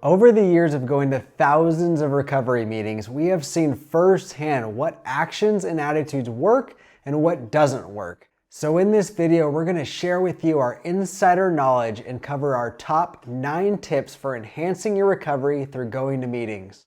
Over the years of going to thousands of recovery meetings, we have seen firsthand what actions and attitudes work and what doesn't work. So in this video, we're going to share with you our insider knowledge and cover our top 9 tips for enhancing your recovery through going to meetings.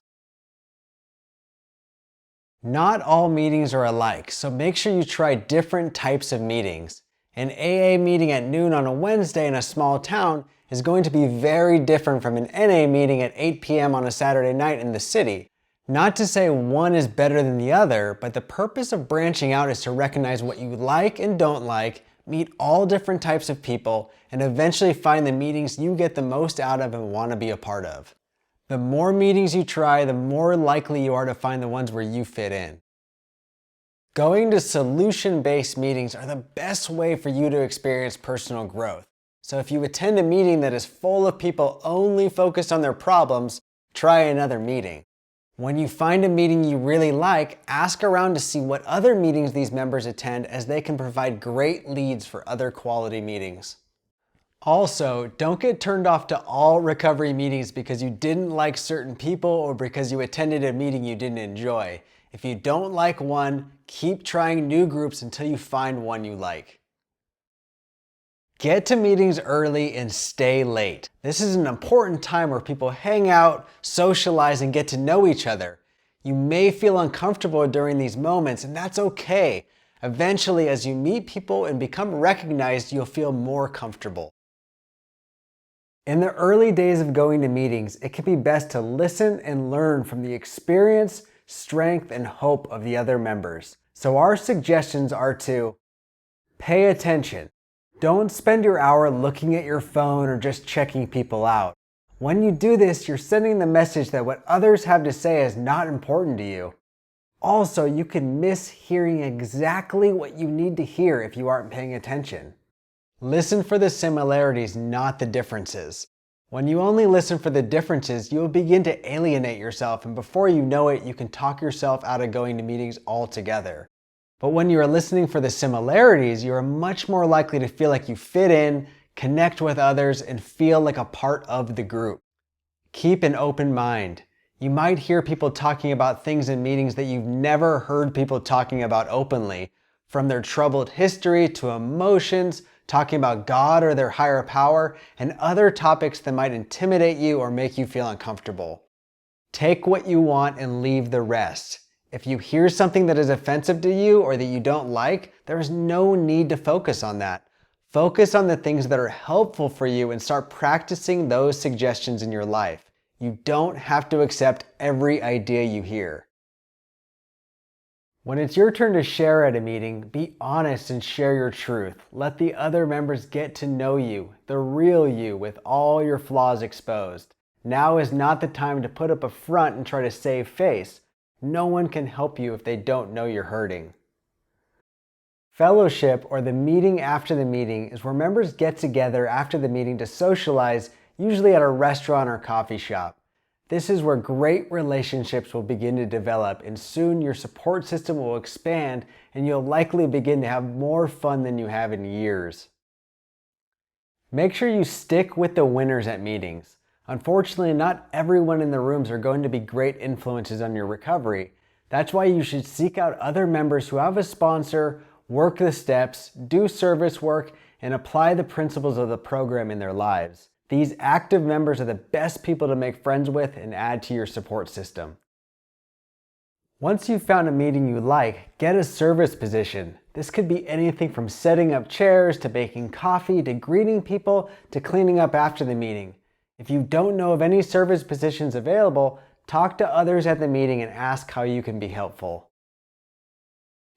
Not all meetings are alike, so make sure you try different types of meetings. An AA meeting at noon on a Wednesday in a small town is going to be very different from an NA meeting at 8 p.m. on a Saturday night in the city. Not to say one is better than the other, but the purpose of branching out is to recognize what you like and don't like, meet all different types of people, and eventually find the meetings you get the most out of and want to be a part of. The more meetings you try, the more likely you are to find the ones where you fit in. Going to solution-based meetings are the best way for you to experience personal growth. So if you attend a meeting that is full of people only focused on their problems, try another meeting. When you find a meeting you really like, ask around to see what other meetings these members attend, as they can provide great leads for other quality meetings. Also, don't get turned off to all recovery meetings because you didn't like certain people or because you attended a meeting you didn't enjoy. If you don't like one, keep trying new groups until you find one you like. Get to meetings early and stay late. This is an important time where people hang out, socialize, and get to know each other. You may feel uncomfortable during these moments, and that's okay. Eventually, as you meet people and become recognized, you'll feel more comfortable. In the early days of going to meetings, it can be best to listen and learn from the experience, strength, and hope of the other members. So our suggestions are to pay attention. Don't spend your hour looking at your phone or just checking people out. When you do this, you're sending the message that what others have to say is not important to you. Also, you can miss hearing exactly what you need to hear if you aren't paying attention. Listen for the similarities, not the differences. When you only listen for the differences, you'll begin to alienate yourself, and before you know it, you can talk yourself out of going to meetings altogether. But when you are listening for the similarities, you are much more likely to feel like you fit in, connect with others, and feel like a part of the group. Keep an open mind. You might hear people talking about things in meetings that you've never heard people talking about openly, from their troubled history to emotions, talking about God or their higher power, and other topics that might intimidate you or make you feel uncomfortable. Take what you want and leave the rest. If you hear something that is offensive to you or that you don't like, there is no need to focus on that. Focus on the things that are helpful for you and start practicing those suggestions in your life. You don't have to accept every idea you hear. When it's your turn to share at a meeting, be honest and share your truth. Let the other members get to know you, the real you, with all your flaws exposed. Now is not the time to put up a front and try to save face. No one can help you if they don't know you're hurting. Fellowship, or the meeting after the meeting, is where members get together after the meeting to socialize, usually at a restaurant or coffee shop. This is where great relationships will begin to develop, and soon your support system will expand and you'll likely begin to have more fun than you have in years. Make sure you stick with the winners at meetings. Unfortunately, not everyone in the rooms are going to be great influences on your recovery. That's why you should seek out other members who have a sponsor, work the steps, do service work, and apply the principles of the program in their lives. These active members are the best people to make friends with and add to your support system. Once you've found a meeting you like, get a service position. This could be anything from setting up chairs to baking coffee to greeting people to cleaning up after the meeting. If you don't know of any service positions available, talk to others at the meeting and ask how you can be helpful.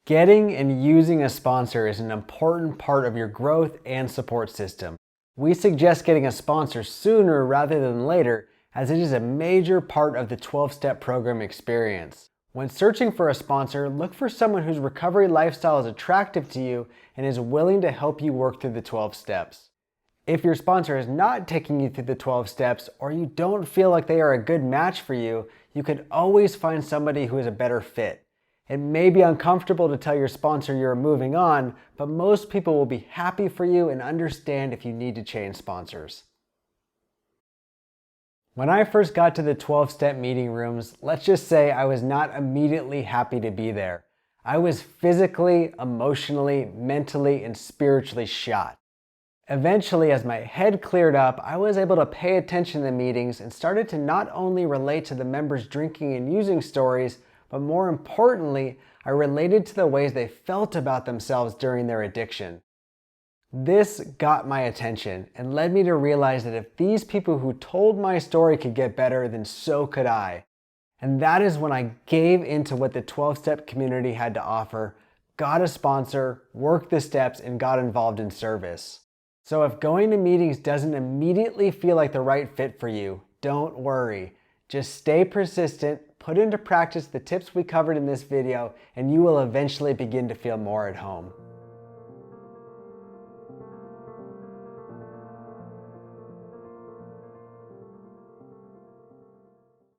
Getting and using a sponsor is an important part of your growth and support system. We suggest getting a sponsor sooner rather than later, as it is a major part of the 12-step program experience. When searching for a sponsor, look for someone whose recovery lifestyle is attractive to you and is willing to help you work through the 12 steps. If your sponsor is not taking you through the 12 steps, or you don't feel like they are a good match for you, you could always find somebody who is a better fit. It may be uncomfortable to tell your sponsor you're moving on, but most people will be happy for you and understand if you need to change sponsors. When I first got to the 12-step meeting rooms, let's just say I was not immediately happy to be there. I was physically, emotionally, mentally, and spiritually shot. Eventually, as my head cleared up, I was able to pay attention to the meetings and started to not only relate to the members' drinking and using stories, but more importantly, I related to the ways they felt about themselves during their addiction. This got my attention and led me to realize that if these people who told my story could get better, then so could I. And that is when I gave into what the 12-step community had to offer, got a sponsor, worked the steps, and got involved in service. So if going to meetings doesn't immediately feel like the right fit for you, don't worry. Just stay persistent, put into practice the tips we covered in this video, and you will eventually begin to feel more at home.